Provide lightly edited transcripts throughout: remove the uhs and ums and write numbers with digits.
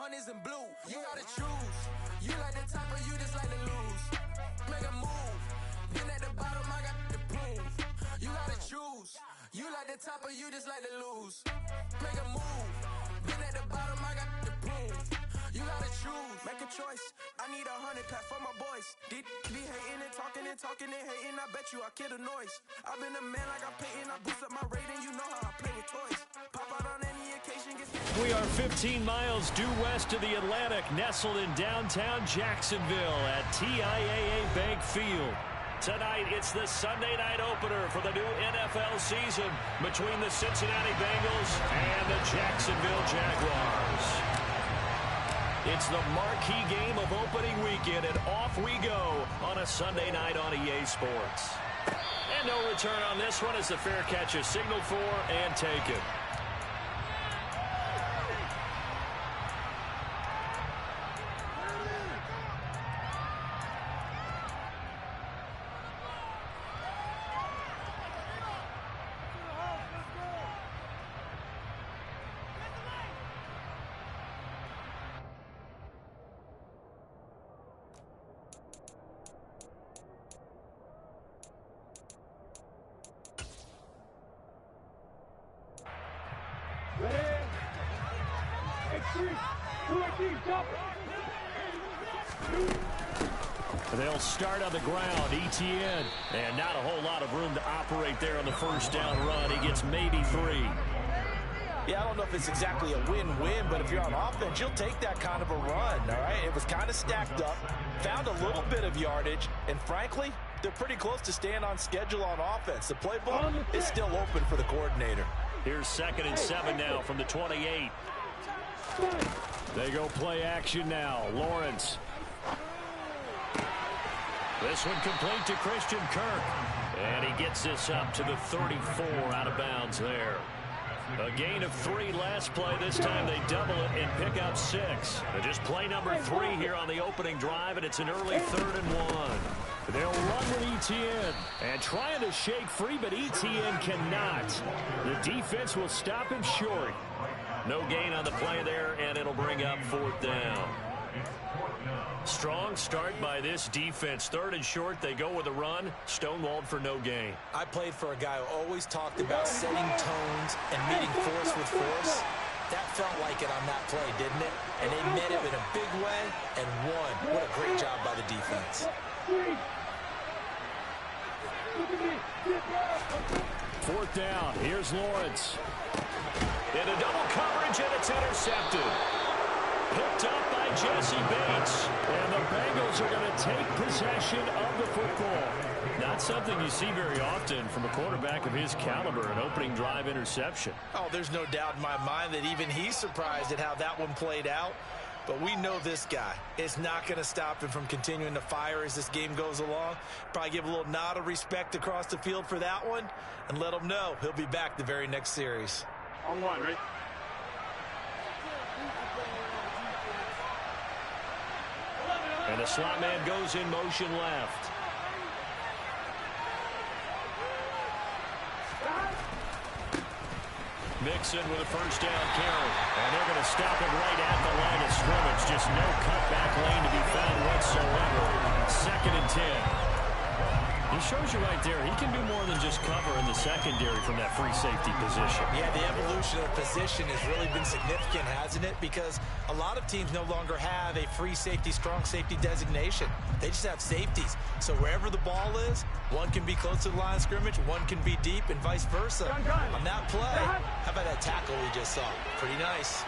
hundreds in blue. You gotta choose. You like the top or you just like to lose. Make a move. Been at the bottom, I got to prove. You gotta choose. You like the top or you just like to lose. Make a move. Been at the bottom, I got to prove. You gotta choose. Make a choice. I need 100 pack for my boys. Be hating and talking and hating. I bet you I kill the noise. I've been a man like I'm Peyton. I boost up my rating. You know how I play with toys. Pop out on any occasion. We are 15 miles due west of the Atlantic, nestled in downtown Jacksonville at TIAA Bank Field. Tonight, it's the Sunday night opener for the new NFL season between the Cincinnati Bengals and the Jacksonville Jaguars. It's the marquee game of opening weekend, and off we go on a Sunday night on EA Sports. And no return on this one as the fair catch is signaled for and taken. They'll start on the ground. Etienne. And not a whole lot of room to operate there on the first down run. He gets maybe 3. Yeah, I don't know if it's exactly a win-win, but if you're on offense, you'll take that kind of a run, all right? It was kind of stacked up, found a little bit of yardage, and frankly, they're pretty close to staying on schedule on offense. The playbook is still open for the coordinator. Here's 2nd and 7 now from the 28. They go play action now. Lawrence. This one complete to Christian Kirk. And he gets this up to the 34 out of bounds there. A gain of 3 last play. This time they double it and pick up 6. Just play number 3 here on the opening drive, and it's an early 3rd and 1. They'll run with Etienne. And trying to shake free, but Etienne cannot. The defense will stop him short. No gain on the play there, and it'll bring up 4th down. Strong start by this defense. 3rd and short, they go with a run. Stonewalled for no gain. I played for a guy who always talked about setting tones and meeting force with force. That felt like it on that play, didn't it? And they met it in a big way and won. What a great job by the defense. 4th down. Here's Lawrence. In a double coverage, and it's intercepted. Picked up by Jesse Bates. And the Bengals are going to take possession of the football. Not something you see very often from a quarterback of his caliber, an opening drive interception. Oh, there's no doubt in my mind that even he's surprised at how that one played out. But we know this guy is not going to stop him from continuing to fire as this game goes along. Probably give a little nod of respect across the field for that one and let him know he'll be back the very next series. On 1, right? And the slot man goes in motion left. Mixon with a first down carry. And they're going to stop him right at the line of scrimmage. Just no cutback lane to be found whatsoever. 2nd and 10. He shows you right there, he can do more than just cover in the secondary from that free safety position. Yeah, the evolution of the position has really been significant, hasn't it? Because a lot of teams no longer have a free safety, strong safety designation. They just have safeties. So wherever the ball is, one can be close to the line of scrimmage, one can be deep, and vice versa. On that play, how about that tackle we just saw? Pretty nice.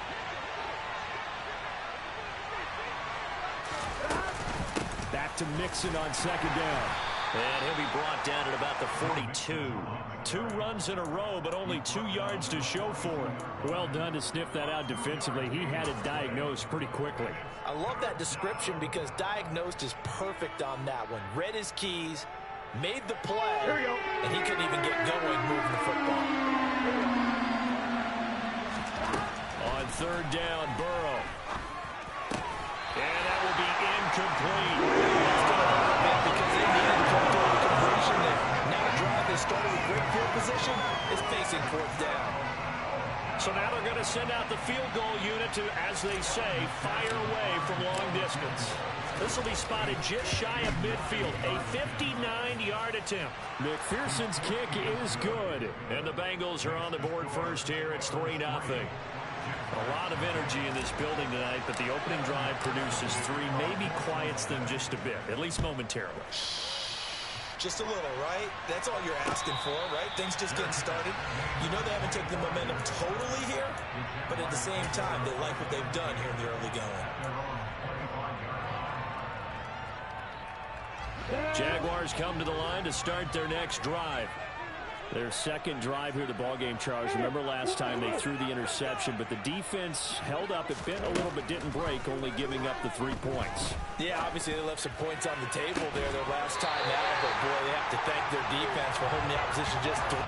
Back to Mixon on 2nd down. And he'll be brought down at about the 42. 2 runs in a row, but only 2 yards to show for it. Well done to sniff that out defensively. He had it diagnosed pretty quickly. I love that description because diagnosed is perfect on that one. Read his keys, made the play, and he couldn't even get going moving the football. On 3rd down, Burrow. And that will be incomplete. Because they needed to come through the completion there. Now a drive that started with great field position is facing 4th down. So now they're going to send out the field goal unit to, as they say, fire away from long distance. This will be spotted just shy of midfield, a 59-yard attempt. McPherson's kick is good, and the Bengals are on the board first here. It's 3-0. A lot of energy in this building tonight, but the opening drive produces 3, maybe quiets them just a bit, at least momentarily. Just a little, right? That's all you're asking for, right? Things just getting started. You know they haven't taken the momentum totally here, but at the same time, they like what they've done here in the early going. Jaguars come to the line to start their next drive. Their second drive here, the ballgame, Charles. Remember last time they threw the interception, but the defense held up. It bent a little but didn't break, only giving up the 3 points. Yeah, obviously they left some points on the table there their last time out, but boy, they have to thank their defense for holding the opposition just 3.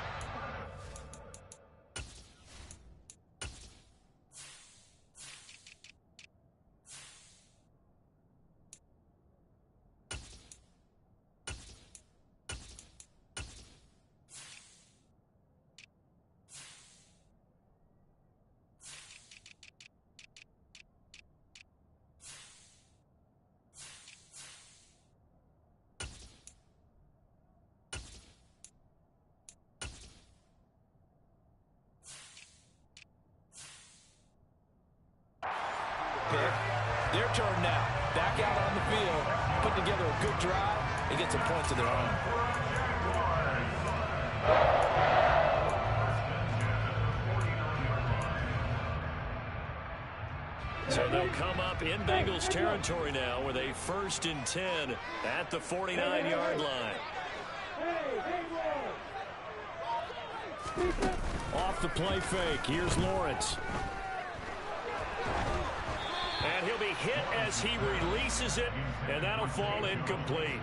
Their turn now. Back out on the field, put together a good drive, and get some points of their own. So they'll come up in Bengals territory now with a 1st and 10 at the 49-yard line. Off the play fake, here's Lawrence. And he'll be hit as he releases it, and that'll fall incomplete.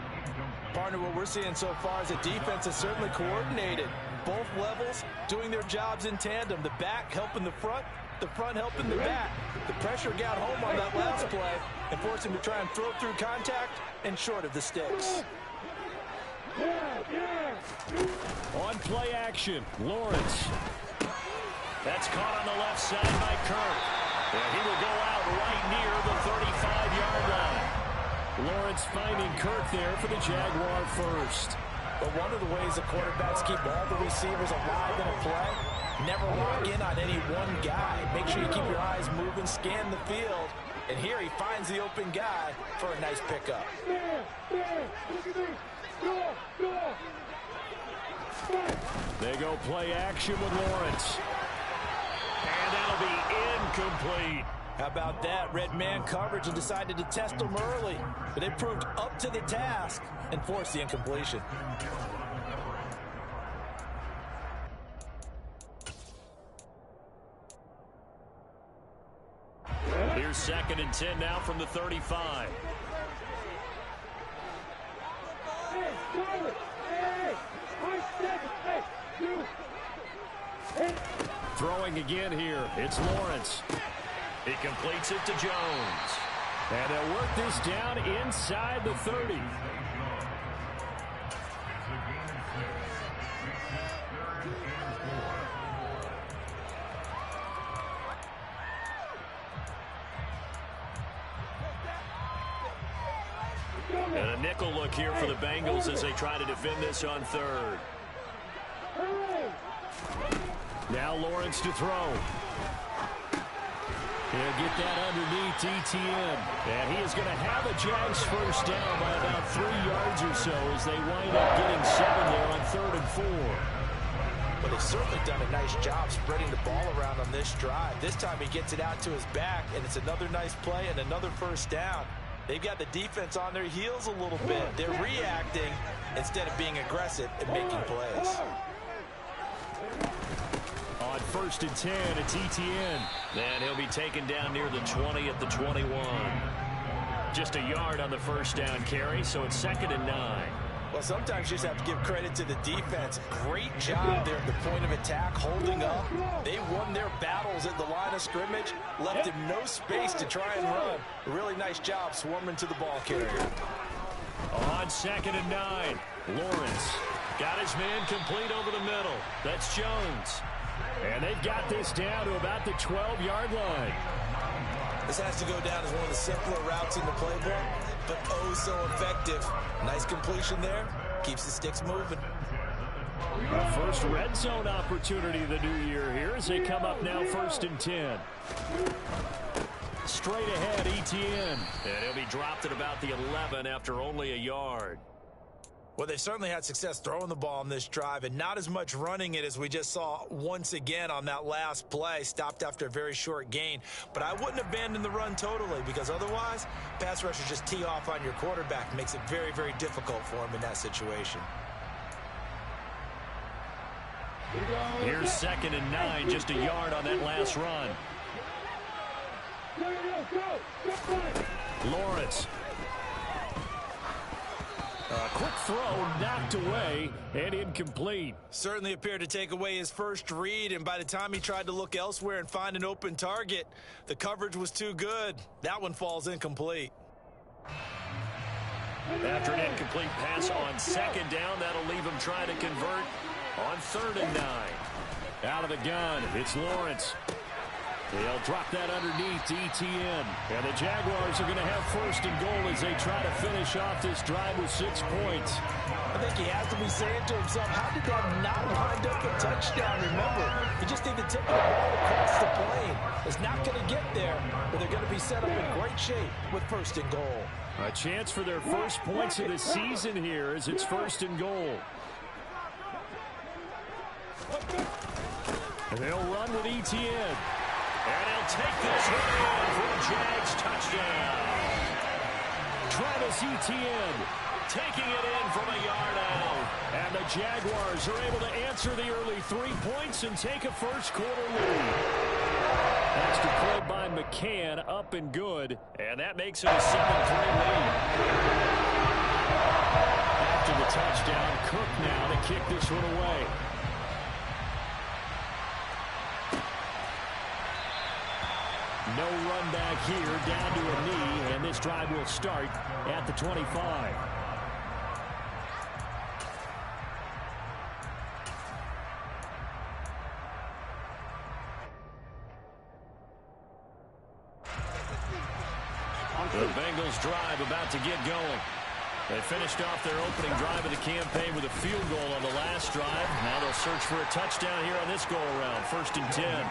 Partner, what we're seeing so far is the defense is certainly coordinated. Both levels doing their jobs in tandem. The back helping the front helping the back. The pressure got home on that last play and forced him to try and throw through contact and short of the sticks. On play action, Lawrence. That's caught on the left side by Kirk. And he will go out right near the 35-yard line. Lawrence finding Kirk there for the Jaguar first. But one of the ways the quarterbacks keep all the receivers alive in a play, never lock in on any one guy. Make sure you keep your eyes moving, scan the field. And here he finds the open guy for a nice pickup. They go play action with Lawrence. And that'll be incomplete. How about that? Red man coverage and decided to test him early. But they proved up to the task and forced the incompletion. Here's 2nd and 10 now from the 35. Throwing again here. It's Lawrence. He completes it to Jones. And they'll work this down inside the 30. And a nickel look here for the Bengals as they try to defend this on 3rd. Now Lawrence to throw. He'll get that underneath ETN. And he is going to have a Jags first down by about 3 yards or so as they wind up getting 7 there on 3rd and 4. But they've certainly done a nice job spreading the ball around on this drive. This time he gets it out to his back, and it's another nice play and another first down. They've got the defense on their heels a little bit. They're reacting instead of being aggressive and making plays. On 1st and 10, it's ETN. And he'll be taken down near the 20 at the 21. Just a yard on the first down carry, so it's 2nd and 9. Well, sometimes you just have to give credit to the defense. Great job there at the point of attack, holding up. They won their battles at the line of scrimmage, left him no space to try and run. A really nice job swarming to the ball carrier. On 2nd and 9, Lawrence got his man complete over the middle. That's Jones. And they've got this down to about the 12-yard line. This has to go down as one of the simpler routes in the playbook, but oh so effective. Nice completion there. Keeps the sticks moving. First red zone opportunity of the new year here as they come up now 1st and 10. Straight ahead, Etienne. And he'll be dropped at about the 11 after only a yard. Well, they've certainly had success throwing the ball on this drive and not as much running it as we just saw once again on that last play. Stopped after a very short gain. But I wouldn't abandon the run totally because otherwise, pass rushers just tee off on your quarterback. Makes it very, very difficult for him in that situation. Here's 2nd and 9, just a yard on that last run. Lawrence. A quick throw knocked away and incomplete. Certainly appeared to take away his first read, and by the time he tried to look elsewhere and find an open target, the coverage was too good. That one falls incomplete. After an incomplete pass on 2nd down, that'll leave him trying to convert on 3rd and 9. Out of the gun, it's Lawrence. They'll drop that underneath to Etienne. And the Jaguars are going to have 1st and goal as they try to finish off this drive with 6 points. I think he has to be saying to himself, how did that not wind up a touchdown? Remember, you just need to tip the ball across the plane. It's not going to get there, but they're going to be set up in great shape with 1st and goal. A chance for their first points of the season here as it's 1st and goal. And they'll run with Etienne. And he'll take this one in for a Jags touchdown. Travis Etienne taking it in from a yard out. And the Jaguars are able to answer the early 3 points and take a first-quarter lead. That's deployed by McCann, up and good. And that makes it a 7-3 lead. After the touchdown, Cook now to kick this one away. No run back here, down to a knee, and this drive will start at the 25. The Bengals drive about to get going. They finished off their opening drive of the campaign with a field goal on the last drive. Now they'll search for a touchdown here on this go-around. 1st and 10.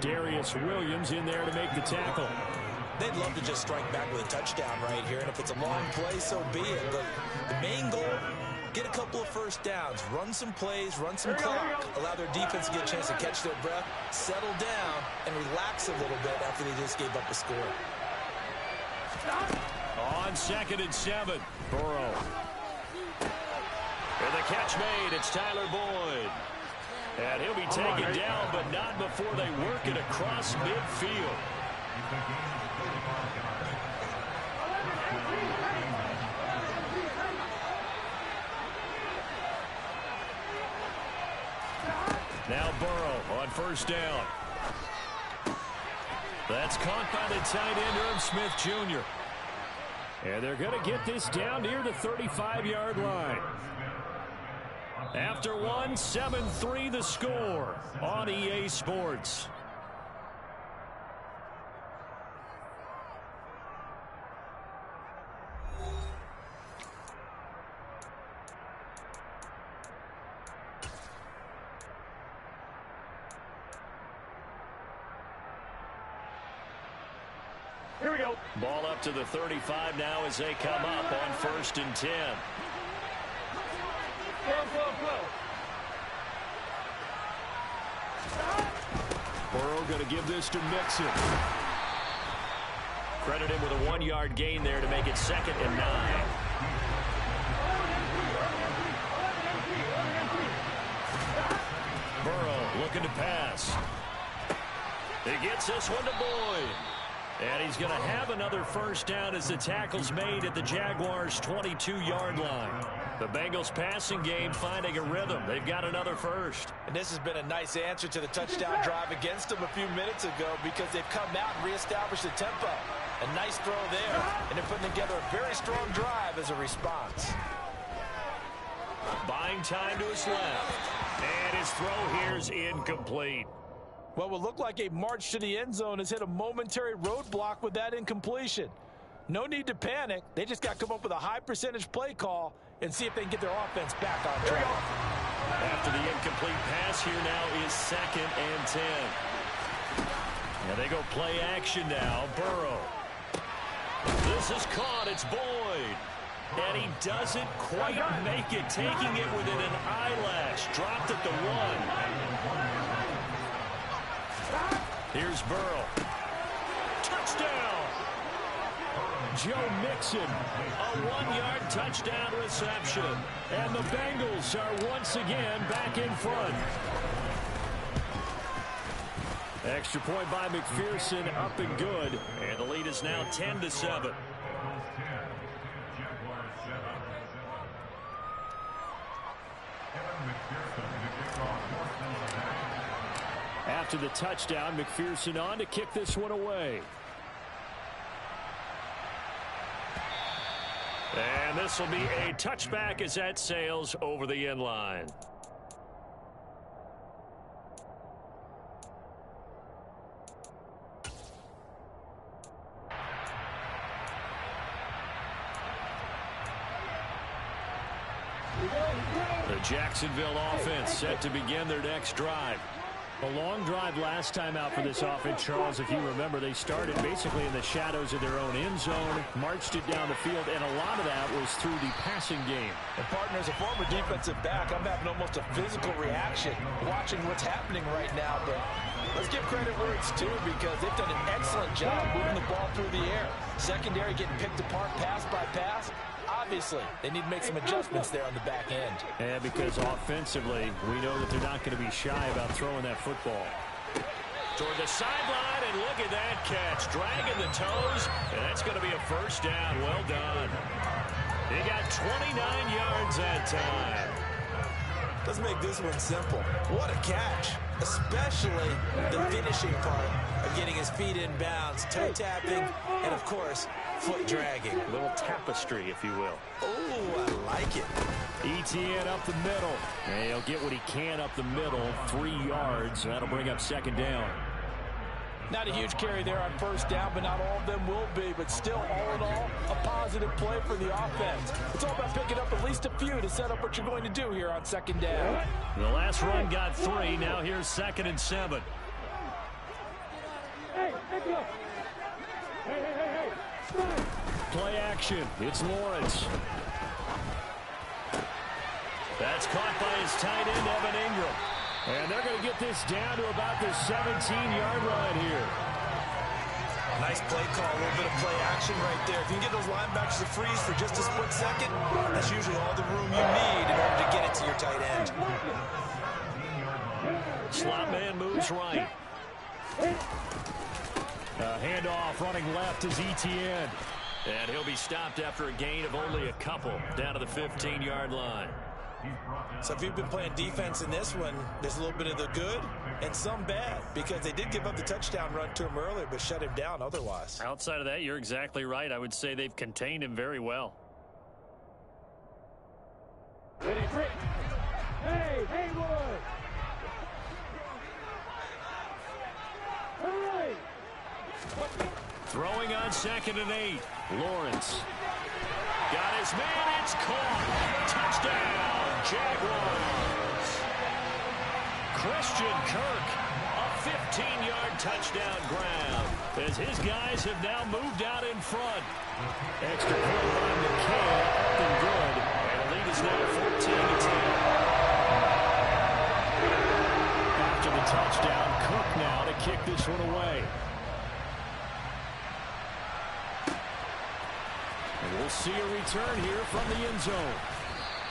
Darius Williams in there to make the tackle. They'd love to just strike back with a touchdown right here, and if it's a long play, so be it. But the main goal, get a couple of first downs, run some plays, run some clock, allow their defense to get a chance to catch their breath, settle down, and relax a little bit after they just gave up a score. On 2nd and 7, Burrow. And the catch made, it's Tyler Boyd. And he'll be taken down, but not before they work it across midfield. Now Burrow on 1st down. That's caught by the tight end, Irv Smith Jr. And they're going to get this down near the 35-yard line. After one, 7-3 the score on EA Sports. Here we go. Ball up to the 35 now as they come up on 1st and 10. Burrow going to give this to Mixon. Credit him with a 1-yard gain there to make it 2nd and 9. Burrow looking to pass. He gets this one to Boyd. And he's going to have another first down as the tackle's made at the Jaguars' 22-yard line. The Bengals passing game finding a rhythm. They've got another first. And this has been a nice answer to the touchdown drive against them a few minutes ago because they've come out and reestablished the tempo. A nice throw there, and they're putting together a very strong drive as a response. Buying time to his left. And his throw here is incomplete. What would look like a march to the end zone has hit a momentary roadblock with that incompletion. No need to panic. They just got to come up with a high percentage play call and see if they can get their offense back on track. After the incomplete pass, here now is 2nd and 10. Now they go play action now. Burrow. This is caught. It's Boyd. And he doesn't quite make it, taking it within an eyelash. Dropped at the 1. Here's Burrow. Touchdown. Joe Mixon, a 1-yard touchdown reception. And the Bengals are once again back in front. Extra point by McPherson, up and good. And the lead is now 10-7. After the touchdown, McPherson on to kick this one away. And this will be a touchback as that sails over the end line. The Jacksonville offense set to begin their next drive. A long drive last time out for this offense, Charles. If you remember, they started basically in the shadows of their own end zone, marched it down the field, and a lot of that was through the passing game. And partner, as a former defensive back, I'm having almost a physical reaction watching what's happening right now. But let's give credit where it's due, because they've done an excellent job moving the ball through the air. Secondary getting picked apart pass by pass. Obviously, they need to make some adjustments there on the back end. And because offensively, we know that they're not going to be shy about throwing that football. Toward the sideline, and look at that catch. Dragging the toes, and that's going to be a first down. Well done. He got 29 yards that time. Let's make this one simple. What a catch, especially the finishing part of getting his feet in bounds, toe tapping, and of course, foot dragging. A little tapestry, if you will. Oh, I like it. ETN up the middle. And he'll get what he can up the middle, 3 yards. That'll bring up 2nd down. Not a huge carry there on first down, but not all of them will be. But still, all in all, a positive play for the offense. It's all about picking up at least a few to set up what you're going to do here on 2nd down. The last run got 3. Now here's 2nd and 7. Play action. It's Lawrence. That's caught by his tight end, Evan Ingram. And they're going to get this down to about the 17-yard line here. Nice play call, a little bit of play action right there. If you can get those linebackers to freeze for just a split second, that's usually all the room you need in order to get it to your tight end. Slot man moves right. Handoff running left is ETN. And he'll be stopped after a gain of only a couple down to the 15-yard line. So if you've been playing defense in this one, there's a little bit of the good and some bad, because they did give up the touchdown run to him earlier but shut him down otherwise. Outside of that, you're exactly right. I would say they've contained him very well. Ready, Rick. Hey, Haywood. Hurry. Throwing on 2nd and 8. Lawrence. Got his man. It's caught. Touchdown, Jaguars. Christian Kirk, a 15-yard touchdown grab, as his guys have now moved out in front. Extra point by McCann, up and good. And the lead is now 14-10. After the touchdown, Cook now to kick this one away. And we'll see a return here from the end zone.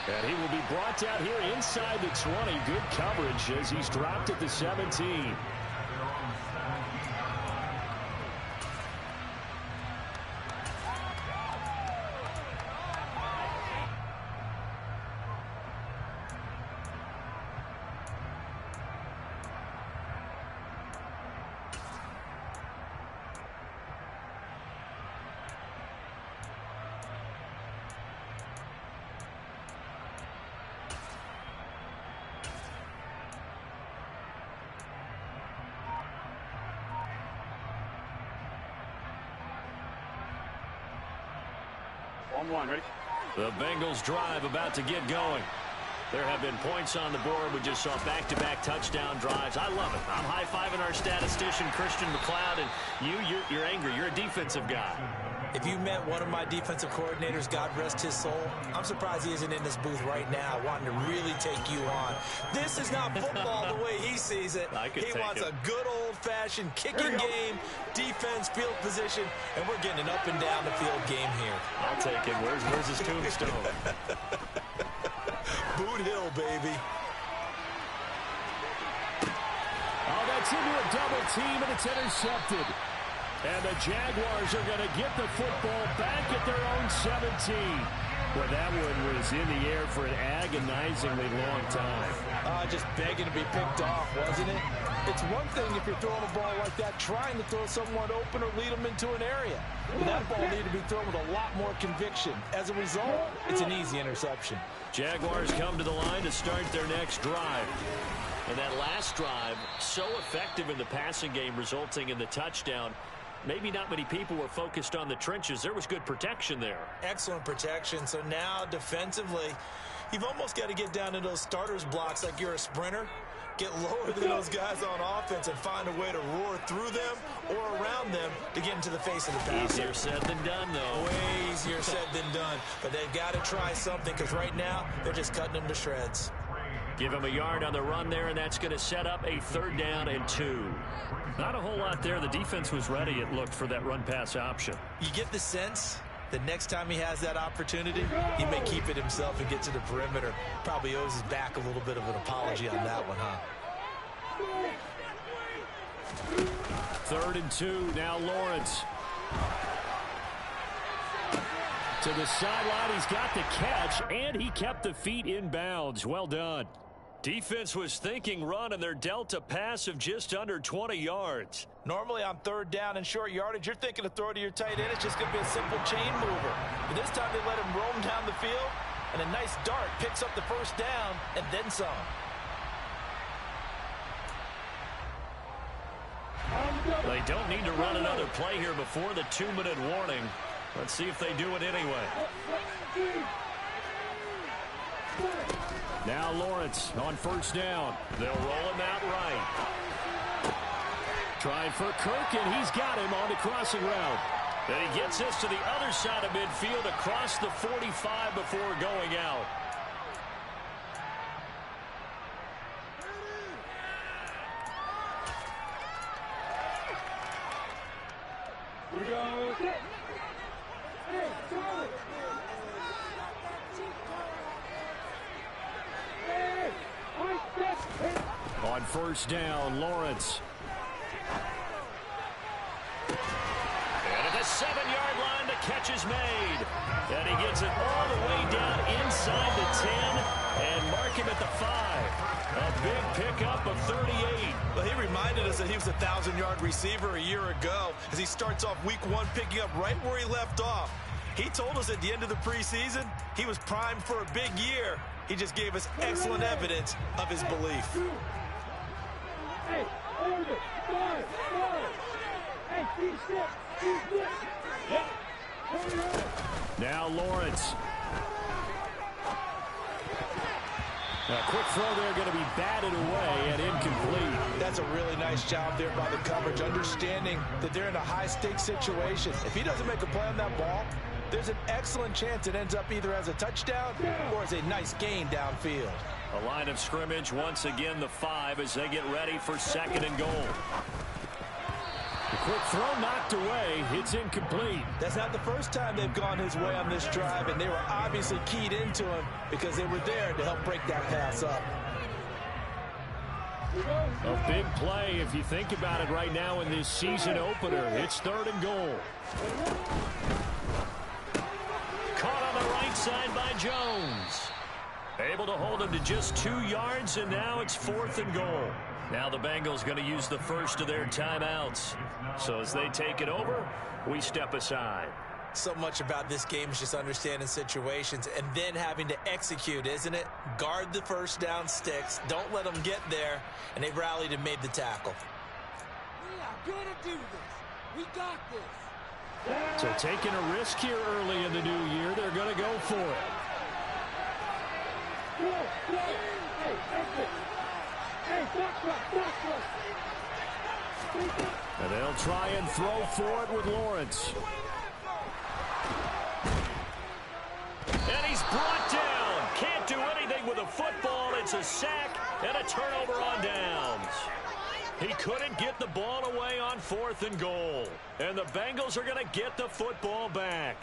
And he will be brought down here inside the 20. Good coverage as he's dropped at the 17. 1-1, ready? The Bengals drive about to get going. There have been points on the board. We just saw back-to-back touchdown drives. I love it. I'm high-fiving our statistician, Christian McLeod, and you're angry. You're a defensive guy. If you met one of my defensive coordinators, God rest his soul, I'm surprised he isn't in this booth right now wanting to really take you on. This is not football the way he sees it. He wants a good old-fashioned kicking game, defense, field position, and we're getting an up-and-down the field game here. I'll take it. Where's his tombstone? Boot Hill, baby. Oh, that's into a double team, and it's intercepted. And the Jaguars are going to get the football back at their own 17. Well, that one was in the air for an agonizingly long time. Just begging to be picked off, wasn't it? It's one thing if you're throwing a ball like that, trying to throw someone open or lead them into an area. But that ball needed to be thrown with a lot more conviction. As a result, it's an easy interception. Jaguars come to the line to start their next drive. And that last drive, so effective in the passing game, resulting in the touchdown. Maybe not many people were focused on the trenches. There was good protection there. Excellent protection. So now defensively, you've almost got to get down to those starters blocks like you're a sprinter. Get lower than those guys on offense and find a way to roar through them or around them to get into the face of the pass. Easier said than done, though. Way easier said than done. But they've got to try something because right now they're just cutting them to shreds. Give him a yard on the run there, and that's going to set up a 3rd down and 2. Not a whole lot there. The defense was ready, it looked, for that run-pass option. You get the sense that next time he has that opportunity, he may keep it himself and get to the perimeter. Probably owes his back a little bit of an apology on that one, huh? 3rd and 2. Now Lawrence. To the sideline, he's got the catch, and he kept the feet in bounds. Well done. Defense was thinking run, and they're dealt a pass of just under 20 yards. Normally on 3rd down and short yardage, you're thinking to throw to your tight end. It's just going to be a simple chain mover. But this time they let him roam down the field, and a nice dart picks up the 1st down and then some. They don't need to run another play here before the 2-minute warning. Let's see if they do it anyway. Now Lawrence on 1st down. They'll roll him out right. Trying for Kirk, and he's got him on the crossing route. And he gets this to the other side of midfield across the 45 before going out. On 1st down, Lawrence. And at the 7-yard line, the catch is made. And he gets it all the way down inside the 10 and mark him at the 5. A big pickup of 38. Well, he reminded us that he was a 1,000-yard receiver a year ago as he starts off week 1 picking up right where he left off. He told us at the end of the preseason he was primed for a big year. He just gave us excellent evidence of his belief. Hey, hold it. 5. Hey, keep still. Yep. Now Lawrence. A quick throw there, going to be batted away and incomplete. That's a really nice job there by the coverage, understanding that they're in a high-stakes situation. If he doesn't make a play on that ball, there's an excellent chance it ends up either as a touchdown or as a nice gain downfield. A line of scrimmage, once again the 5 as they get ready for 2nd and goal. The quick throw knocked away. It's incomplete. That's not the first time they've gone his way on this drive, and they were obviously keyed into him because they were there to help break that pass up. A big play if you think about it right now in this season opener. It's 3rd and goal. Caught on the right side by Jones. Able to hold him to just 2 yards, and now it's 4th and goal. Now the Bengals going to use the first of their timeouts. So as they take it over, we step aside. So much about this game is just understanding situations and then having to execute, isn't it? Guard the 1st down sticks. Don't let them get there. And they rallied and made the tackle. We are going to do this. We got this. So taking a risk here early in the new year, they're going to go for it. And they'll try and throw for it with Lawrence. And he's brought down. Can't do anything with a football. It's a sack and a turnover on downs. He couldn't get the ball away on 4th and goal. And the Bengals are going to get the football back.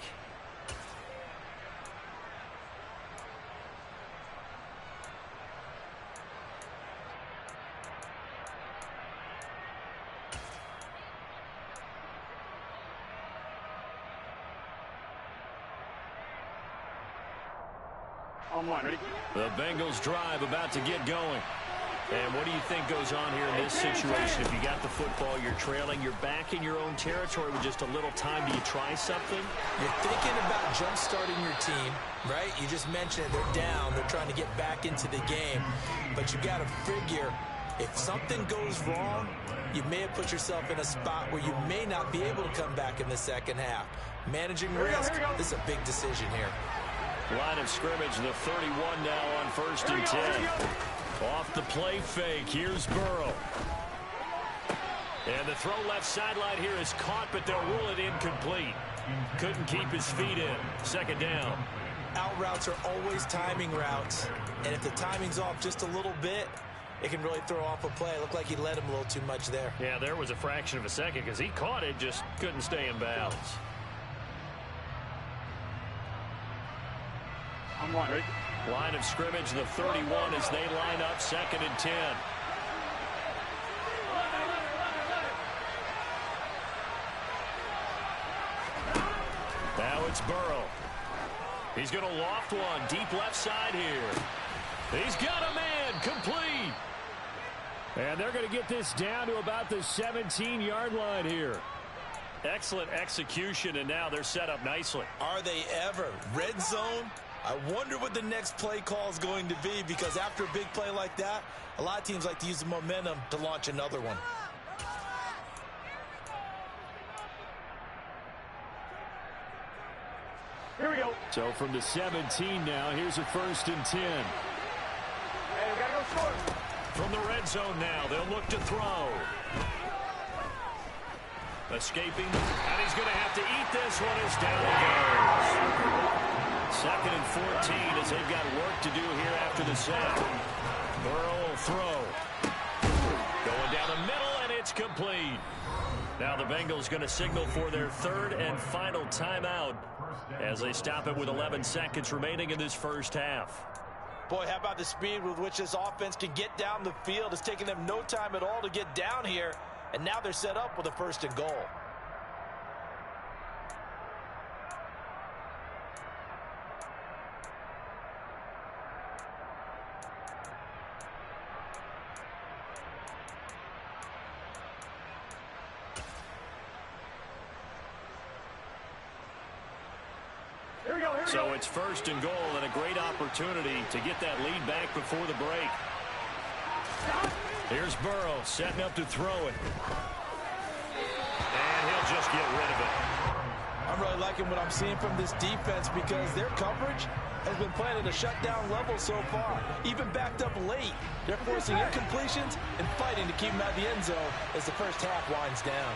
The Bengals drive about to get going. And what do you think goes on here in this situation? If you got the football, you're trailing, you're back in your own territory with just a little time. Do you try something? You're thinking about jump-starting your team, right? You just mentioned it. They're down. They're trying to get back into the game. But you got to figure, if something goes wrong, you may have put yourself in a spot where you may not be able to come back in the second half. Managing risk, this is a big decision here. Line of scrimmage, the 31 now on 1st and 10. Off the play fake, here's Burrow. And the throw left sideline here is caught, but they'll rule it incomplete. Couldn't keep his feet in. 2nd down. Out routes are always timing routes. And if the timing's off just a little bit, it can really throw off a play. It looked like he let him a little too much there. Yeah, there was a fraction of a second because he caught it, just couldn't stay in bounds. Line of scrimmage, the 31 as they line up 2nd and 10. Now it's Burrow. He's going to loft one deep left side here. He's got a man, complete. And they're going to get this down to about the 17-yard line here. Excellent execution, and now they're set up nicely. Are they ever? Red zone? I wonder what the next play call is going to be, because after a big play like that, a lot of teams like to use the momentum to launch another one. Here we go. So from the 17 now, here's a 1st and 10. Hey, we gotta go short. From the red zone now, they'll look to throw. Escaping, and he's going to have to eat this one as down he goes. 2nd and 14 as they've got work to do here after the sack. Burrow will throw. Going down the middle, and it's complete. Now the Bengals going to signal for their 3rd and final timeout as they stop it with 11 seconds remaining in this first half. Boy, how about the speed with which this offense can get down the field? It's taking them no time at all to get down here, and now they're set up with a 1st and goal. So it's 1st and goal, and a great opportunity to get that lead back before the break. Here's Burrow setting up to throw it. And he'll just get rid of it. I'm really liking what I'm seeing from this defense, because their coverage has been playing at a shutdown level so far. Even backed up late, they're forcing incompletions and fighting to keep them out of the end zone as the first half winds down.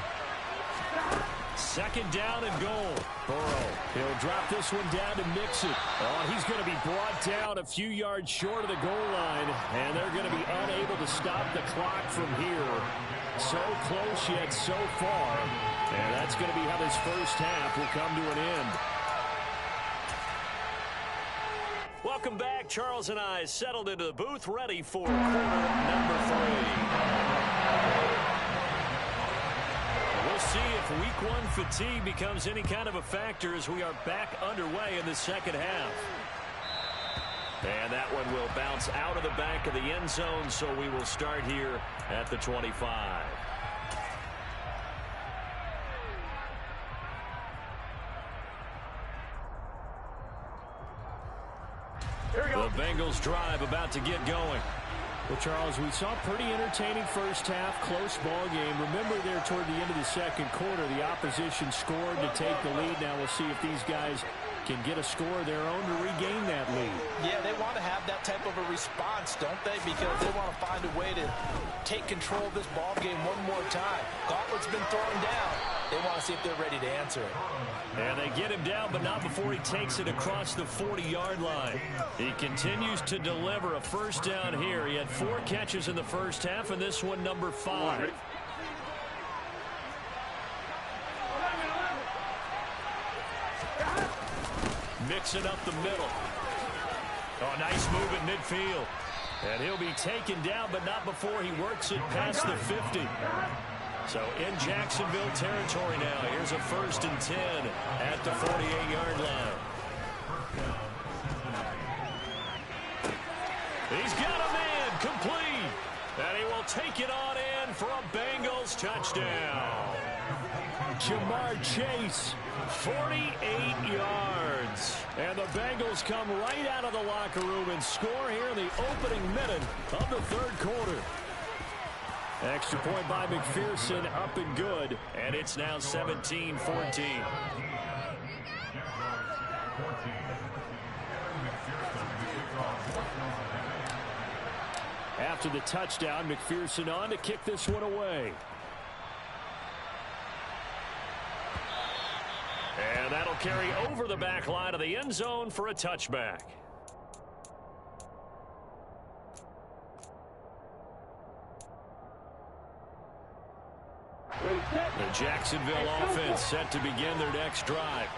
2nd down and goal. Burrow, he'll drop this one down to mix it. Oh, he's going to be brought down a few yards short of the goal line, and they're going to be unable to stop the clock from here. So close yet so far, and that's going to be how this first half will come to an end. Welcome back. Charles and I settled into the booth, ready for quarter number 3. We'll see if week 1 fatigue becomes any kind of a factor as we are back underway in the second half. And that one will bounce out of the back of the end zone, so we will start here at the 25. The Bengals drive about to get going. Well, Charles, we saw a pretty entertaining first half, close ball game. Remember there toward the end of the second quarter, the opposition scored to take the lead. Now we'll see if these guys can get a score of their own to regain that lead. Yeah, they want to have that type of a response, don't they? Because they want to find a way to take control of this ball game one more time. Gauntlet's been thrown down. They want to see if they're ready to answer it. And they get him down, but not before he takes it across the 40-yard line. He continues to deliver a first down here. He had 4 catches in the first half, and this one number 5. Mixing up the middle. Oh, nice move at midfield. And he'll be taken down, but not before he works it past the 50. So in Jacksonville territory now. Here's a 1st and 10 at the 48-yard line. He's got a man complete. And he will take it on in for a Bengals touchdown. Jamar Chase, 48 yards. And the Bengals come right out of the locker room and score here in the opening minute of the third quarter. Extra point by McPherson, up and good. And it's now 17-14. After the touchdown, McPherson on to kick this one away. And that'll carry over the back line of the end zone for a touchback. The Jacksonville offense set to begin their next drive.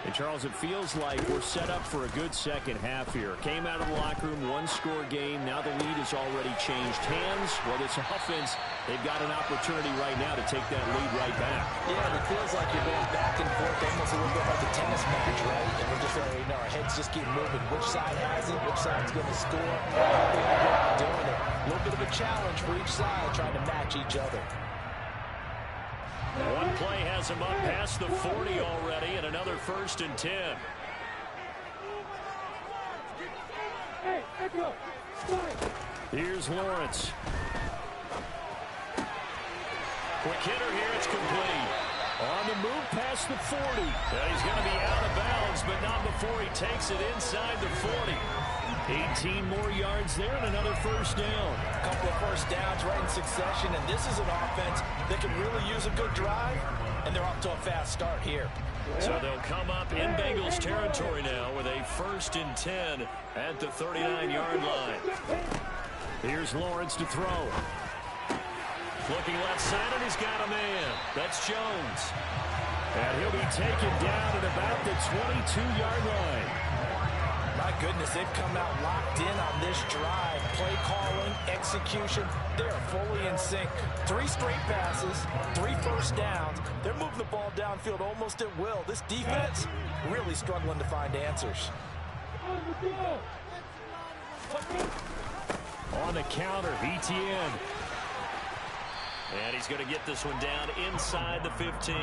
And, Charles, it feels like we're set up for a good second half here. Came out of the locker room, 1-score game. Now the lead has already changed hands. Well, this offense, they've got an opportunity right now to take that lead right back. Yeah, it feels like you're going back and forth, almost a little bit like a tennis match, right? And we're just, our heads just keep moving. Which side has it? Which side's going to score? How they are doing it. A little bit of a challenge for each side, trying to match each other. One play has him up past the 40 already, and another 1st and 10. Here's Lawrence. Quick hitter here, it's complete. On the move past the 40. He's going to be out of bounds, but not before he takes it inside the 40. 18 more yards there and another 1st down. A couple of 1st downs right in succession, and this is an offense that can really use a good drive, and they're off to a fast start here. So they'll come up in Bengals territory now with a 1st and 10 at the 39-yard line. Here's Lawrence to throw. Looking left side, and he's got a man. That's Jones. And he'll be taken down at about the 22-yard line. My goodness, they've come out locked in on this drive. Play calling, execution, they're fully in sync. 3 straight passes, 3 1st downs. They're moving the ball downfield almost at will. This defense really struggling to find answers. On the counter, ETN. And he's going to get this one down inside the 15.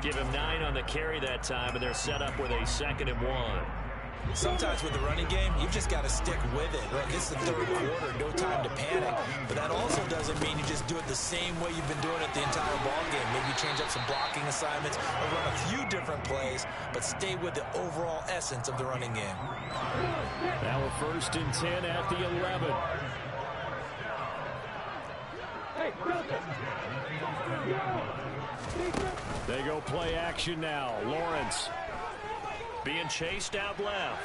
Give him 9 on the carry that time, and they're set up with a 2nd and 1. Sometimes with the running game, you've just got to stick with it. Right? This is the third quarter, no time to panic. But that also doesn't mean you just do it the same way you've been doing it the entire ball game. Maybe change up some blocking assignments or run a few different plays, but stay with the overall essence of the running game. Now a 1st and 10 at the 11. They go play action now. Lawrence being chased out left.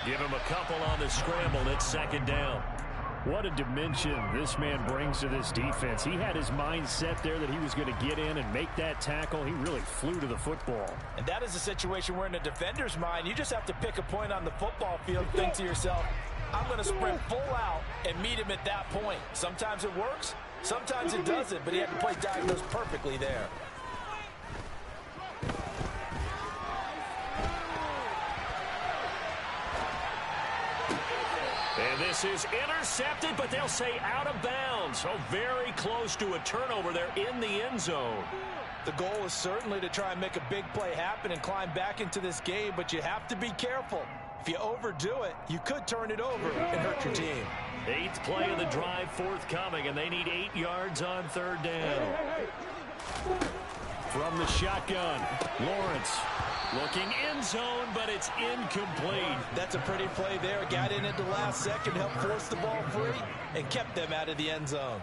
Give him a couple on the scramble. It's 2nd down. What a dimension this man brings to this defense. He had his mind set there that he was going to get in and make that tackle. He really flew to the football. And that is a situation where in a defender's mind, you just have to pick a point on the football field and think to yourself, I'm going to sprint full out and meet him at that point. Sometimes it works, sometimes it doesn't, but he had to play diagnosed perfectly there. And this is intercepted, but they'll say out of bounds. So very close to a turnover there in the end zone. The goal is certainly to try and make a big play happen and climb back into this game, but you have to be careful. If you overdo it, you could turn it over and hurt your team. 8th play of the drive forthcoming, and they need 8 yards on 3rd down. From the shotgun, Lawrence looking end zone, but it's incomplete. That's a pretty play there. Got in at the last second, helped force the ball free, and kept them out of the end zone.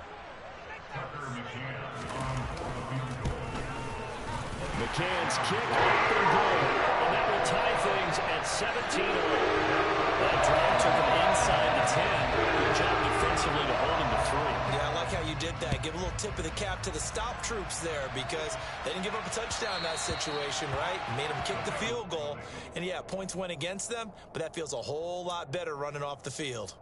McCann's kick up and good, and that will tie things at 17-all. That drive took him inside the 10. Good job defensively to hold him to 3. Yeah, I like how you did that. Give a little tip of the cap to the stop troops there because they didn't give up a touchdown in that situation, right? Made them kick the field goal. And, yeah, points went against them, but that feels a whole lot better running off the field.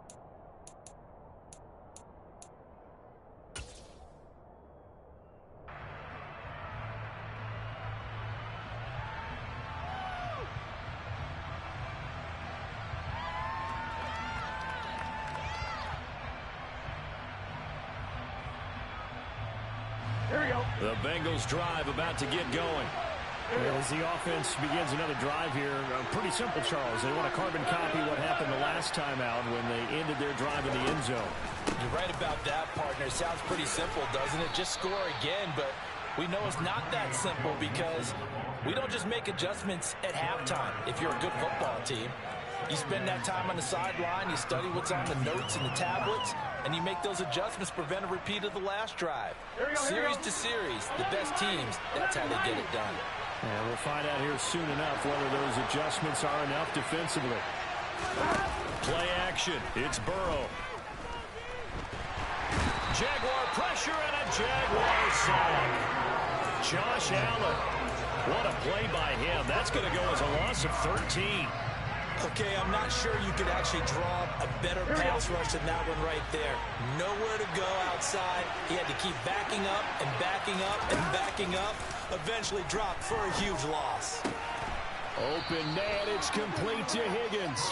Here we go. The Bengals drive about to get going. As the offense begins another drive here, pretty simple, Charles. They want to carbon copy what happened the last time out when they ended their drive in the end zone. You're right about that, partner. Sounds pretty simple, doesn't it? Just score again, but we know it's not that simple because we don't just make adjustments at halftime if you're a good football team. You spend that time on the sideline, you study what's on the notes and the tablets, and you make those adjustments, prevent a repeat of the last drive. Series to series, the best teams, that's how they get it done. And we'll find out here soon enough whether those adjustments are enough defensively. Play action. It's Burrow. Jaguar pressure and a Jaguar sack. Josh Allen. What a play by him. That's going to go as a loss of 13. Okay, I'm not sure you could actually draw a better pass rush than that one right there. Nowhere to go outside. He had to keep backing up and backing up and backing up. Eventually dropped for a huge loss. Open net, it's complete to Higgins.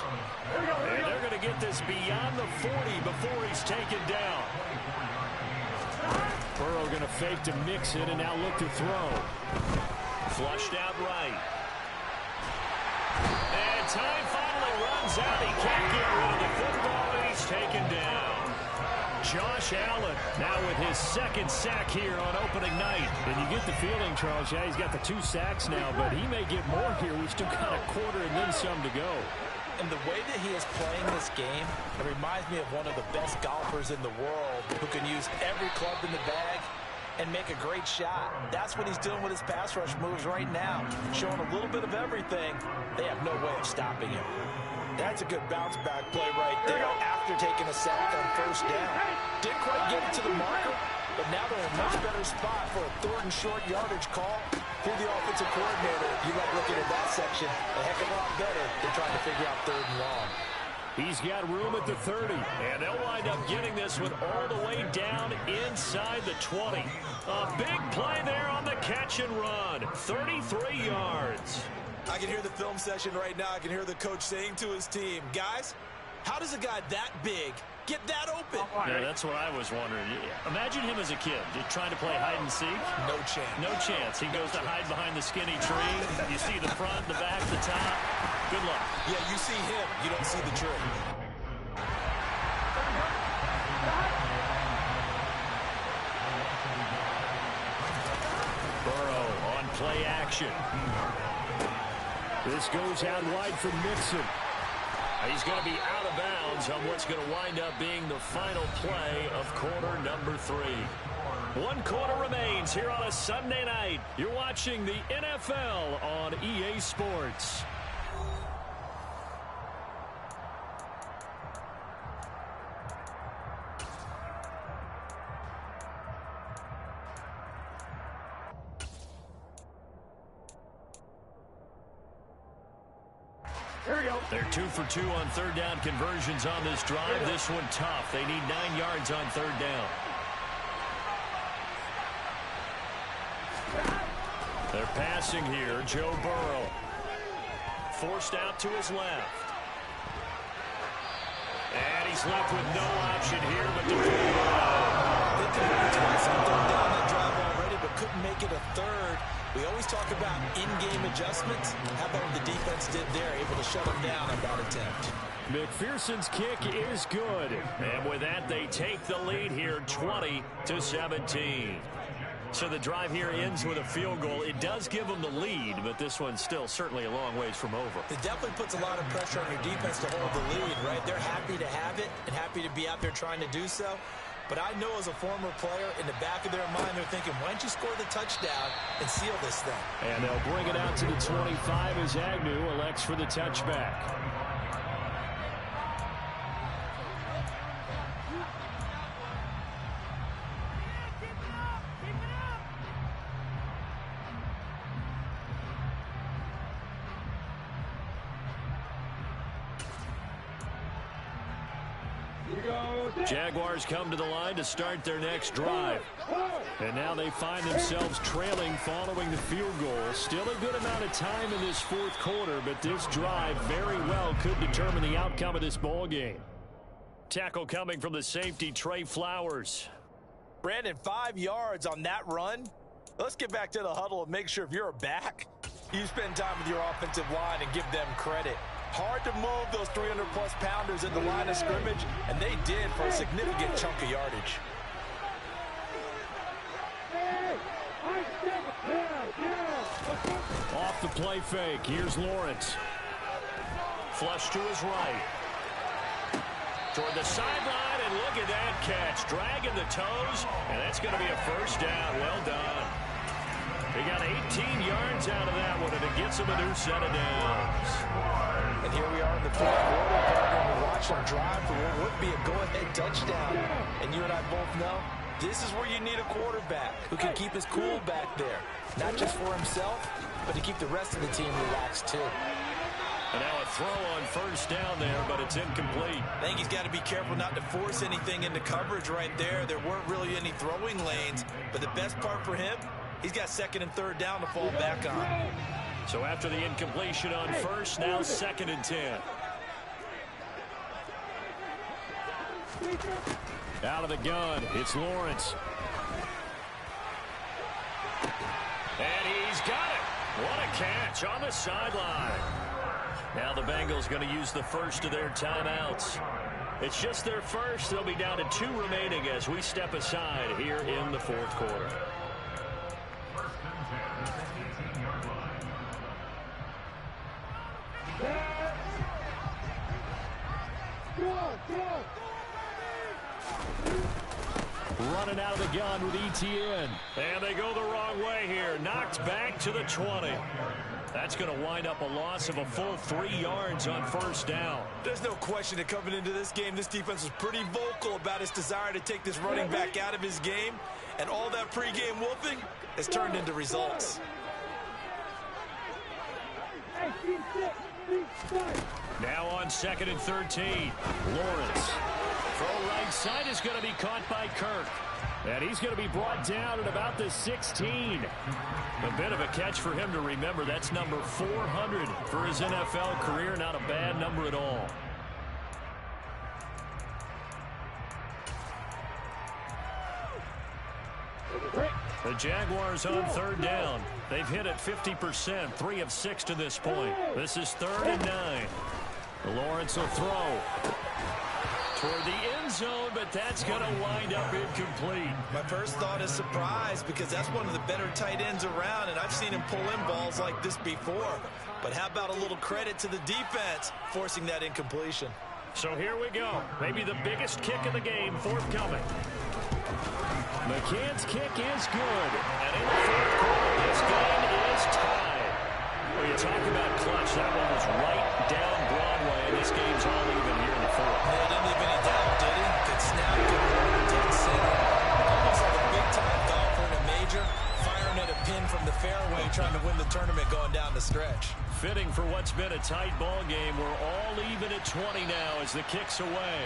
And they're going to get this beyond the 40 before he's taken down. Burrow going to fake to mix it and now look to throw. Flushed out right. And time finally runs out. He can't get rid of the football, and he's taken down. Josh Allen now with his 2nd sack here on opening night. And you get the feeling, Charles, yeah, he's got the 2 sacks now, but he may get more here. We've still got a quarter and then some to go. And the way that he is playing this game, it reminds me of one of the best golfers in the world who can use every club in the bag and make a great shot. That's what he's doing with his pass rush moves right now. Showing a little bit of everything. They have no way of stopping him. That's a good bounce back play right there after taking a sack on 1st down. Didn't quite get it to the marker, but now they're in a much better spot for a 3rd and short yardage call. Through the offensive coordinator, you like looking at that section a heck of a lot better than trying to figure out 3rd and long. He's got room at the 30, and they'll wind up getting this one all the way down inside the 20. A big play there on the catch and run. 33 yards. I can hear the film session right now. I can hear the coach saying to his team, guys, how does a guy that big get that open? Yeah, that's what I was wondering. Imagine him as a kid, just trying to play hide and seek. No chance. No chance. He goes to hide behind the skinny tree. You see the front, the back, the top. Good luck. Yeah, you see him. You don't see the tree. Burrow on play action. This goes out wide for Mixon. He's going to be out of bounds on what's going to wind up being the final play of quarter number 3. 1 quarter remains here on a Sunday night. You're watching the NFL on EA Sports. Here we go. They're 2 for 2 on 3rd down conversions on this drive. This one tough. They need 9 yards on 3rd down. They're passing here. Joe Burrow. Forced out to his left. And he's left with no option here but to pull it out. They converted twice on 3rd down that drive already, but couldn't make it a 3rd. We always talk about in-game adjustments. How about what the defense did there, able to shut them down on that attempt? McPherson's kick is good. And with that, they take the lead here 20-17. So the drive here ends with a field goal. It does give them the lead, but this one's still certainly a long ways from over. It definitely puts a lot of pressure on your defense to hold the lead, right? They're happy to have it and happy to be out there trying to do so. But I know as a former player, in the back of their mind, they're thinking, why don't you score the touchdown and seal this thing? And they'll bring it out to the 25 as Agnew elects for the touchback. Jaguars come to the line to start their next drive. And now they find themselves trailing following the field goal. Still a good amount of time in this fourth quarter, but this drive very well could determine the outcome of this ball game. Tackle coming from the safety, Trey Flowers. Brandon, 5 yards on that run. Let's get back to the huddle and make sure if you're a back, you spend time with your offensive line and give them credit. Hard to move those 300-plus pounders in the line of scrimmage, and they did for a significant chunk of yardage. Off the play fake, here's Lawrence. Flush to his right. Toward the sideline, and look at that catch. Dragging the toes, and that's going to be a first down. Well done. They got 18 yards out of that one, and it gets them a new set of downs. And here we are in the fourth quarter, and we watch them drive for what would be a go-ahead touchdown. And you and I both know this is where you need a quarterback who can keep his cool back there, not just for himself, but to keep the rest of the team relaxed too. And now a throw on first down there, but it's incomplete. I think he's got to be careful not to force anything into coverage right there. There weren't really any throwing lanes, but the best part for him, he's got second and third down to fall back on. So after the incompletion on first, now 2nd and 10. Out of the gun, it's Lawrence. And he's got it. What a catch on the sideline. Now the Bengals going to use the first of their timeouts. It's just their first. They'll be down to 2 remaining as we step aside here in the fourth quarter. Running out of the gun with ETN. And they go the wrong way here. Knocked back to the 20. That's going to wind up a loss of a full 3 yards on first down. There's no question that coming into this game, this defense was pretty vocal about its desire to take this running back out of his game. And all that pregame wolfing has turned into results. Now on 2nd and 13. Lawrence. Throw right side is going to be caught by Kirk. And he's going to be brought down at about the 16. A bit of a catch for him to remember. That's number 400 for his NFL career. Not a bad number at all. The Jaguars on 3rd down. They've hit it 50%, 3 of 6 to this point. This is 3rd and 9. Lawrence will throw toward the end zone, but that's going to wind up incomplete. My first thought is surprise, because that's one of the better tight ends around, and I've seen him pull in balls like this before. But how about a little credit to the defense forcing that incompletion? So here we go. Maybe the biggest kick of the game forthcoming. McCann's kick is good. And in the fourth quarter, this game is tied. When you talk about clutch, that one was right down Broadway, and this game's all even here in the fourth. Yeah, didn't leave any doubt, did he? Good snap, good run, dead center. Almost like a big-time golfer in a major, firing at a pin from the fairway, trying to win the tournament going down the stretch. Fitting for what's been a tight ball game. We're all even at 20 now as the kick's away.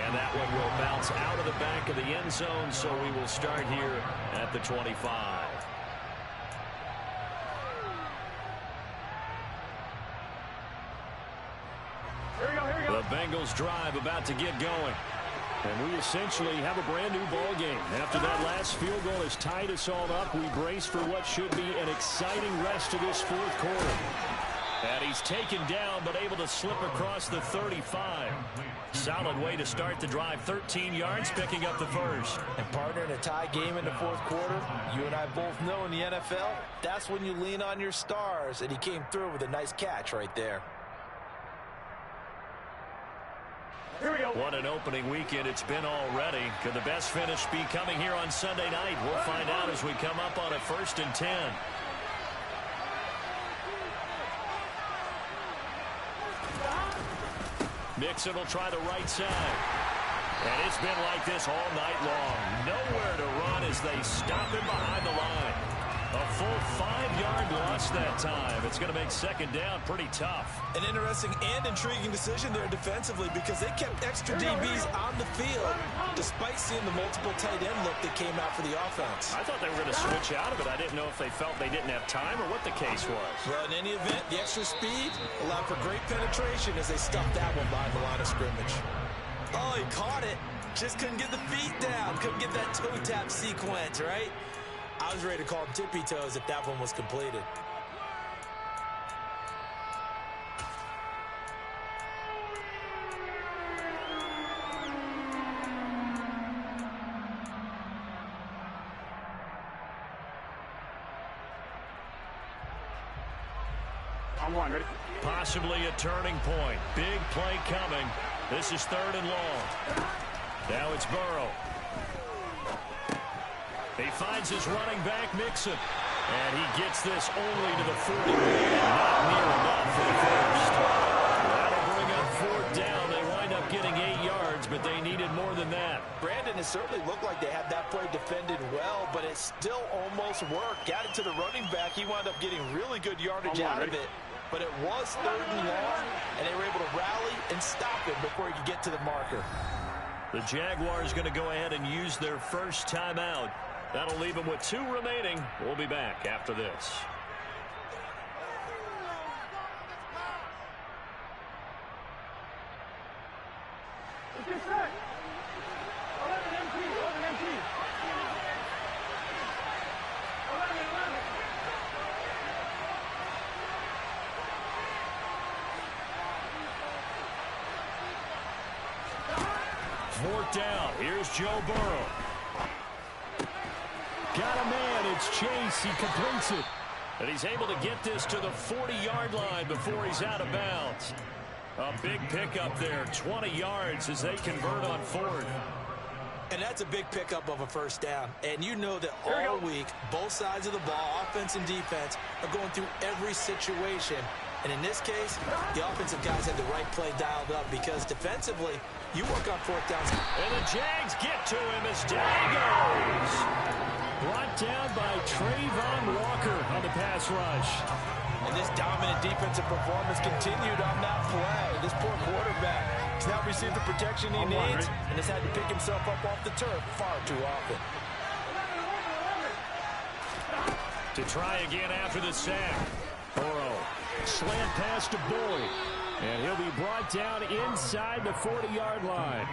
And that one will bounce out of the back of the end zone, so we will start here at the 25. The Bengals drive about to get going. And we essentially have a brand new ball game. After that last field goal has tied us all up, we brace for what should be an exciting rest of this fourth quarter. And he's taken down, but able to slip across the 35. Solid way to start the drive. 13 yards, picking up the first. And partner, in a tie game in the fourth quarter, you and I both know in the NFL, that's when you lean on your stars. And he came through with a nice catch right there. Here we go. What an opening weekend it's been already. Could the best finish be coming here on Sunday night? We'll find out as we come up on a 1st and 10. Mixon will try the right side. And it's been like this all night long. Nowhere to run as they stop him behind the line. A full 5-yard loss that time. It's going to make 2nd down pretty tough. An interesting and intriguing decision there defensively because they kept extra DBs on the field despite seeing the multiple tight end look that came out for the offense. I thought they were going to switch out of it. I didn't know if they felt they didn't have time or what the case was. Well, in any event, the extra speed allowed for great penetration as they stuffed that one behind the line of scrimmage. Oh, he caught it. Just couldn't get the feet down. Couldn't get that toe tap sequence, right? I was ready to call him tippy toes if that one was completed. I'm one. Ready? Possibly a turning point. Big play coming. This is 3rd and long. Now it's Burrow. He finds his running back, Mixon. And he gets this only to the 40. Not near enough for the first. That'll bring up 4th down. They wind up getting 8 yards, but they needed more than that. Brandon, it certainly looked like they had that play defended well, but it still almost worked. Got it to the running back. He wound up getting really good yardage out of it. But it was 3rd and long, and they were able to rally and stop him before he could get to the marker. The Jaguars going to go ahead and use their first timeout. That'll leave them with 2 remaining. We'll be back after this. Let's get set. 11 MT. 11 MT. 11. 4th down. Here's Joe Burrow. Got a man. It's Chase. He completes it. And he's able to get this to the 40-yard line before he's out of bounds. A big pickup there. 20 yards as they convert on 4th. And that's a big pickup of a 1st down. And you know that all week, both sides of the ball, offense and defense, are going through every situation. And in this case, the offensive guys had the right play dialed up because defensively, you work on 4th downs. And the Jags get to him as down he goes. Brought down by Trayvon Walker on the pass rush. And this dominant defensive performance continued on that play. This poor quarterback has now received the protection he needs and has had to pick himself up off the turf far too often. To try again after the sack. Burrow. Slant pass to Boyd. And he'll be brought down inside the 40-yard line.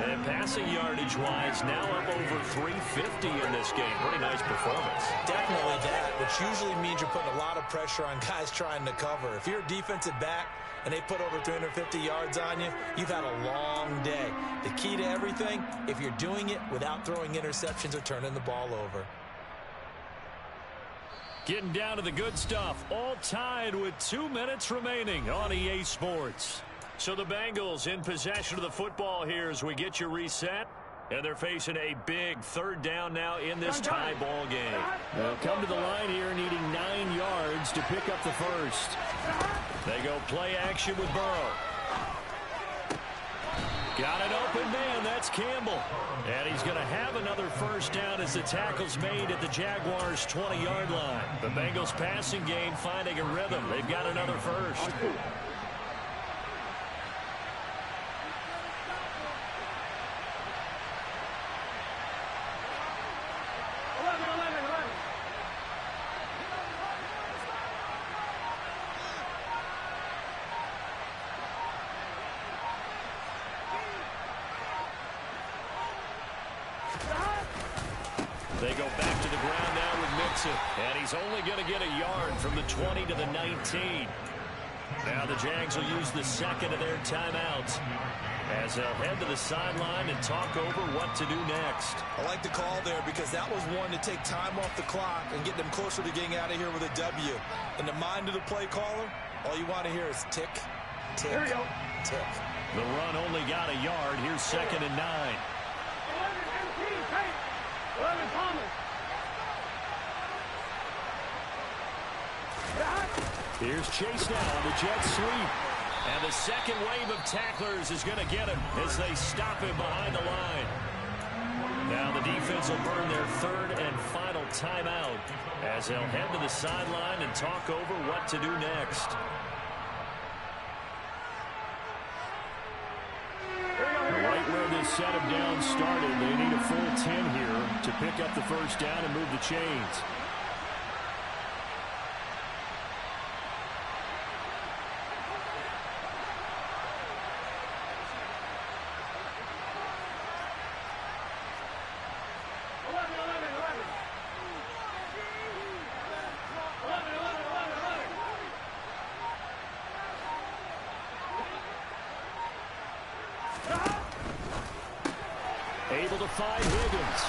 And passing yardage-wise, now up over 350 in this game. Pretty nice performance. Definitely that, which usually means you're putting a lot of pressure on guys trying to cover. If you're a defensive back and they put over 350 yards on you, you've had a long day. The key to everything, if you're doing it without throwing interceptions or turning the ball over. Getting down to the good stuff. All tied with 2 minutes remaining on EA Sports. So the Bengals in possession of the football here as we get you reset. And they're facing a big 3rd down now in this tie ball game. They'll come to the line here needing 9 yards to pick up the first. They go play action with Burrow. Got an open man. That's Campbell. And he's going to have another 1st down as the tackle's made at the Jaguars' 20-yard line. The Bengals passing game finding a rhythm. They've got another 1st. gets it. And he's only going to get a yard from the 20 to the 19. Now the Jags will use the second of their timeouts as they'll head to the sideline and talk over what to do next. I like the call there because that was one to take time off the clock and get them closer to getting out of here with a W. In the mind of the play caller, all you want to hear is tick, tick, tick. The run only got a yard. Here's 2nd and 9. 11 MT, take. 11 Thomas. Here's Chase now on the jet sweep. And the second wave of tacklers is going to get him as they stop him behind the line. Now the defense will burn their 3rd and final timeout as they'll head to the sideline and talk over what to do next. Right where this set of downs started, they need a full 10 here to pick up the first down and move the chains. Able to find Higgins.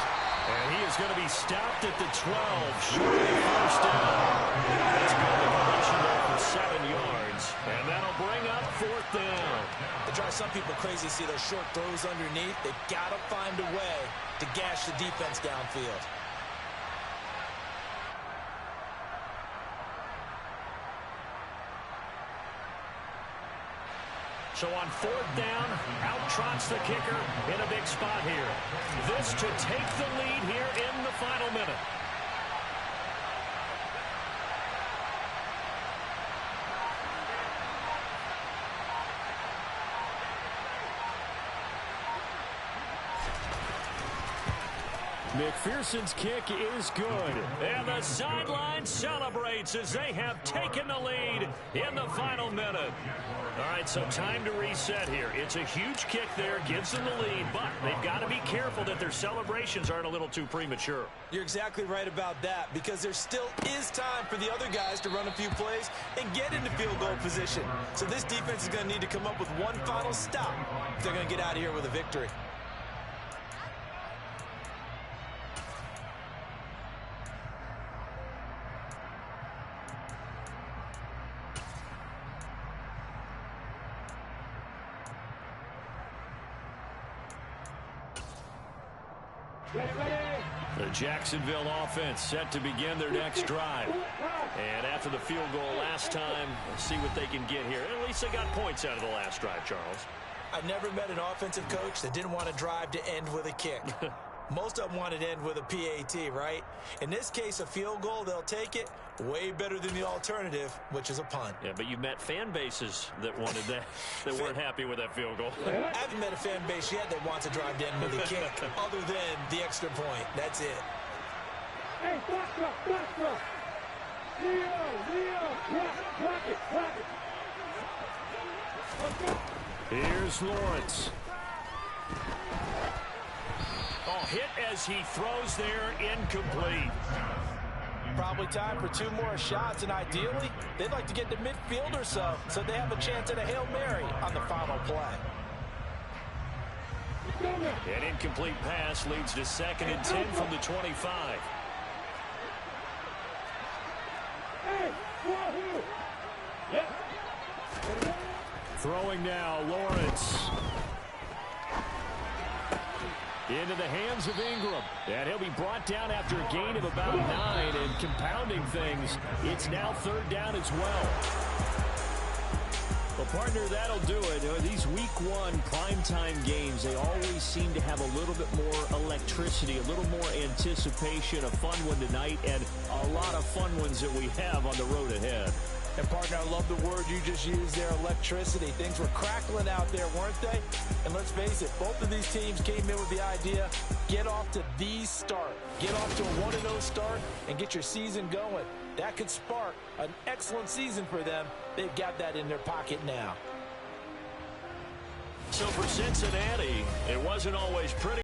And he is going to be stopped at the 12, short of the first down. That's going to completion there for 7 yards. And that'll bring up 4th down. It drives some people crazy to see those short throws underneath. They've got to find a way to gash the defense downfield. So on 4th down, out trots the kicker in a big spot here. This to take the lead here in the final minute. McPherson's kick is good. And the sideline celebrates as they have taken the lead in the final minute. All right, so time to reset here. It's a huge kick there, gives them the lead, but they've got to be careful that their celebrations aren't a little too premature. You're exactly right about that because there still is time for the other guys to run a few plays and get into field goal position. So this defense is going to need to come up with one final stop if they're going to get out of here with a victory. The Jacksonville offense set to begin their next drive. And after the field goal last time, let's see what they can get here. At least they got points out of the last drive, Charles. I've never met an offensive coach that didn't want to drive to end with a kick. Most of them wanted to end with a PAT, right? In this case, a field goal, they'll take it. Way better than the alternative, which is a punt. Yeah, but you've met fan bases that wanted that, that weren't happy with that field goal. I haven't met a fan base yet that wants to drive to end with a kick, other than the extra point. That's it. Hey, block. Leo, block it. Here's Lawrence. Oh, hit as he throws there, incomplete. Probably time for 2 more shots, and ideally, they'd like to get to midfield or so they have a chance at a Hail Mary on the final play. An incomplete pass leads to 2nd and 10 from the 25. Throwing now, Lawrence. Into the hands of Ingram. And he'll be brought down after a gain of about 9. And compounding things, it's now 3rd down as well. Well, partner, that'll do it. These week 1 primetime games, they always seem to have a little bit more electricity, a little more anticipation, a fun one tonight, and a lot of fun ones that we have on the road ahead. And, partner, I love the word you just used there, electricity. Things were crackling out there, weren't they? And let's face it, both of these teams came in with the idea, get off to the start. Get off to a 1-0 start and get your season going. That could spark an excellent season for them. They've got that in their pocket now. So for Cincinnati, it wasn't always pretty.